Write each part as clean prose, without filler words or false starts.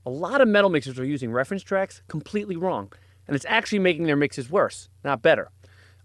A lot of metal mixers are using reference tracks completely wrong, and it's actually making their mixes worse, not better.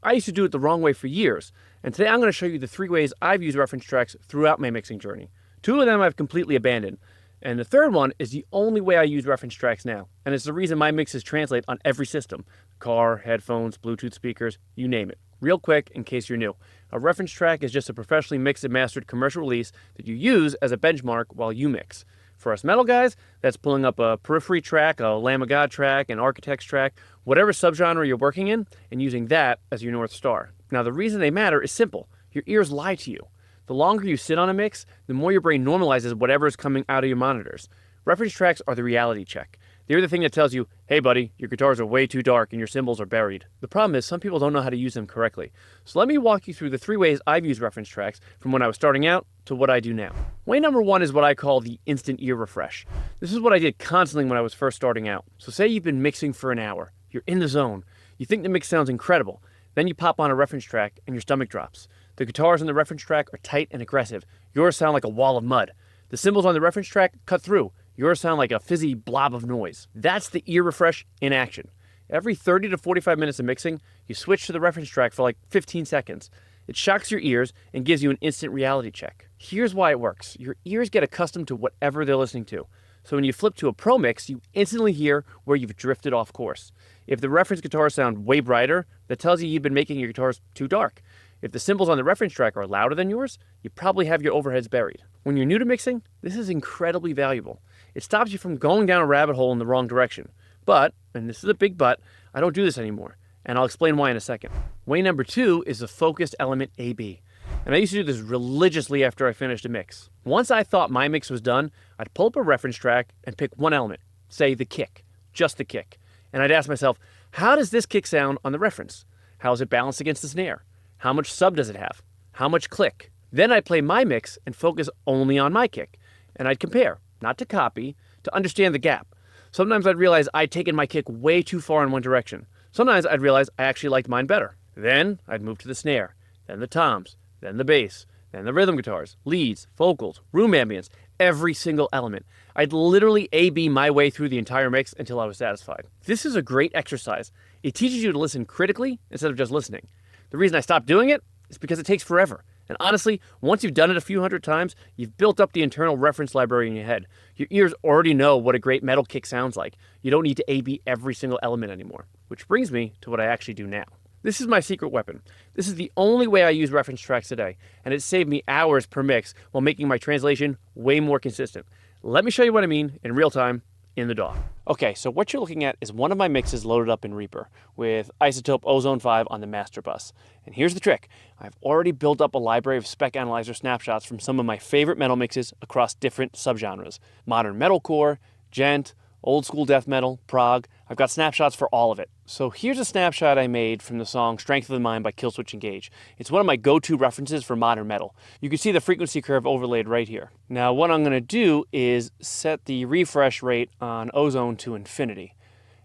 I used to do it the wrong way for years, and today I'm going to show you the 3 ways I've used reference tracks throughout my mixing journey. 2 of them I've completely abandoned, and the third one is the only way I use reference tracks now, and it's the reason my mixes translate on every system: car, headphones, Bluetooth speakers, you name it. Real quick, in case you're new, a reference track is just a professionally mixed and mastered commercial release that you use as a benchmark while you mix. For us metal guys, that's pulling up a periphery track, a Lamb of God track, an Architect's track, whatever subgenre you're working in, and using that as your North Star. Now, the reason they matter is simple. Your ears lie to you. The longer you sit on a mix, the more your brain normalizes whatever is coming out of your monitors. Reference tracks are the reality check. They're the thing that tells you, hey buddy, your guitars are way too dark and your cymbals are buried. The problem is some people don't know how to use them correctly. So let me walk you through the 3 ways I've used reference tracks from when I was starting out to what I do now. Way number 1 is what I call the instant ear refresh. This is what I did constantly when I was first starting out. So say you've been mixing for an hour. You're in the zone. You think the mix sounds incredible. Then you pop on a reference track and your stomach drops. The guitars on the reference track are tight and aggressive. Yours sound like a wall of mud. The cymbals on the reference track cut through. Yours sound like a fizzy blob of noise. That's the ear refresh in action. Every 30 to 45 minutes of mixing, you switch to the reference track for like 15 seconds. It shocks your ears and gives you an instant reality check. Here's why it works. Your ears get accustomed to whatever they're listening to. So when you flip to a pro mix, you instantly hear where you've drifted off course. If the reference guitars sound way brighter, that tells you you've been making your guitars too dark. If the cymbals on the reference track are louder than yours, you probably have your overheads buried. When you're new to mixing, this is incredibly valuable. It stops you from going down a rabbit hole in the wrong direction. But, and this is a big but, I don't do this anymore, and I'll explain why in a second. Way number 2 is the focused element A/B. And I used to do this religiously after I finished a mix. Once I thought my mix was done, I'd pull up a reference track and pick one element, say the kick, just the kick. And I'd ask myself, how does this kick sound on the reference? How is it balanced against the snare? How much sub does it have? How much click? Then I'd play my mix and focus only on my kick. And I'd compare, not to copy, to understand the gap. Sometimes I'd realize I'd taken my kick way too far in one direction. Sometimes I'd realize I actually liked mine better. Then I'd move to the snare, then the toms, then the bass, then the rhythm guitars, leads, vocals, room ambience, every single element. I'd literally A/B my way through the entire mix until I was satisfied. This is a great exercise. It teaches you to listen critically instead of just listening. The reason I stopped doing it is because it takes forever. And honestly, once you've done it a few hundred times, you've built up the internal reference library in your head. Your ears already know what a great metal kick sounds like. You don't need to A/B every single element anymore. Which brings me to what I actually do now. This is my secret weapon. This is the only way I use reference tracks today, and it saved me hours per mix while making my translation way more consistent. Let me show you what I mean in real time in the DAW. Okay, so what you're looking at is one of my mixes loaded up in Reaper with isotope Ozone 5 on the master bus. And here's the trick. I've already built up a library of spec analyzer snapshots from some of my favorite metal mixes across different subgenres. Modern metalcore, gent, old school death metal, prog. I've got snapshots for all of it. So here's a snapshot I made from the song Strength of the Mind by Killswitch Engage. It's one of my go-to references for modern metal. You can see the frequency curve overlaid right here. Now what I'm going to do is set the refresh rate on Ozone to infinity.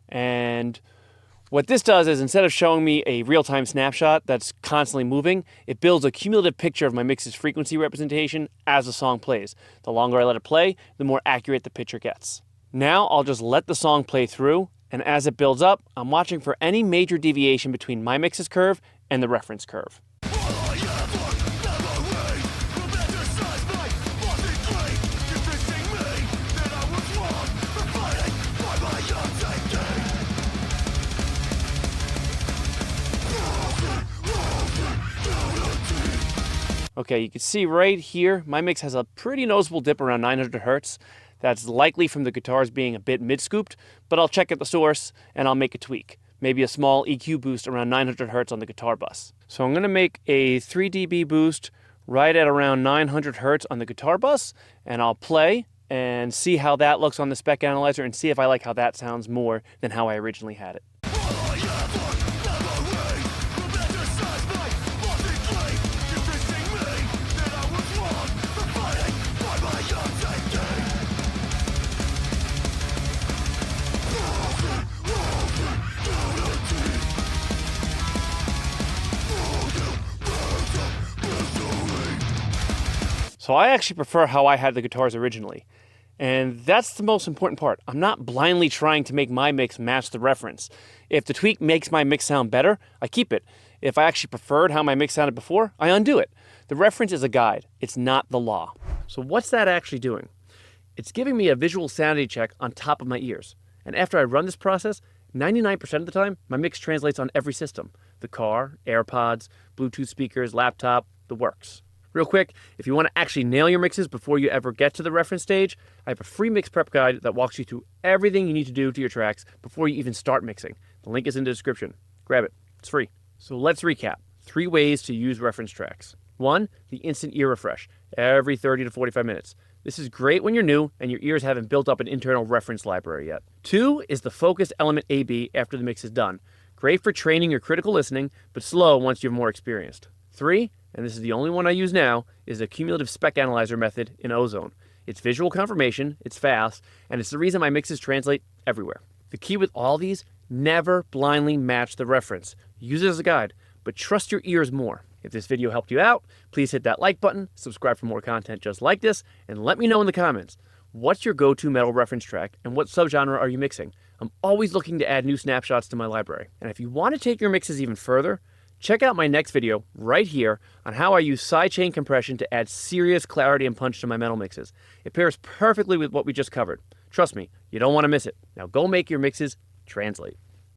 And what this does is instead of showing me a real-time snapshot that's constantly moving, it builds a cumulative picture of my mix's frequency representation as the song plays. The longer I let it play, the more accurate the picture gets. Now I'll just let the song play through, and as it builds up, I'm watching for any major deviation between my mix's curve and the reference curve. Okay, you can see right here, my mix has a pretty noticeable dip around 900 Hertz. That's likely from the guitars being a bit mid-scooped, but I'll check at the source and I'll make a tweak. Maybe a small EQ boost around 900 Hertz on the guitar bus. So I'm going to make a 3 dB boost right at around 900 Hertz on the guitar bus, and I'll play and see how that looks on the spec analyzer and see if I like how that sounds more than how I originally had it. So I actually prefer how I had the guitars originally. And that's the most important part. I'm not blindly trying to make my mix match the reference. If the tweak makes my mix sound better, I keep it. If I actually preferred how my mix sounded before, I undo it. The reference is a guide. It's not the law. So what's that actually doing? It's giving me a visual sanity check on top of my ears. And after I run this process, 99% of the time, my mix translates on every system. The car, AirPods, Bluetooth speakers, laptop, the works. Real quick, if you want to actually nail your mixes before you ever get to the reference stage, I have a free mix prep guide that walks you through everything you need to do to your tracks before you even start mixing. The link is in the description. Grab it. It's free. So let's recap. 3 ways to use reference tracks. 1, the instant ear refresh, every 30 to 45 minutes. This is great when you're new and your ears haven't built up an internal reference library yet. 2 is the focused element A/B after the mix is done. Great for training your critical listening, but slow once you're more experienced. 3, and this is the only one I use now, is the cumulative spec analyzer method in Ozone. It's visual confirmation, it's fast, and it's the reason my mixes translate everywhere. The key with all these, never blindly match the reference. Use it as a guide, but trust your ears more. If this video helped you out, please hit that like button, subscribe for more content just like this, and let me know in the comments, what's your go-to metal reference track and what subgenre are you mixing? I'm always looking to add new snapshots to my library. And if you want to take your mixes even further, check out my next video right here on how I use sidechain compression to add serious clarity and punch to my metal mixes. It pairs perfectly with what we just covered. Trust me, you don't want to miss it. Now go make your mixes translate.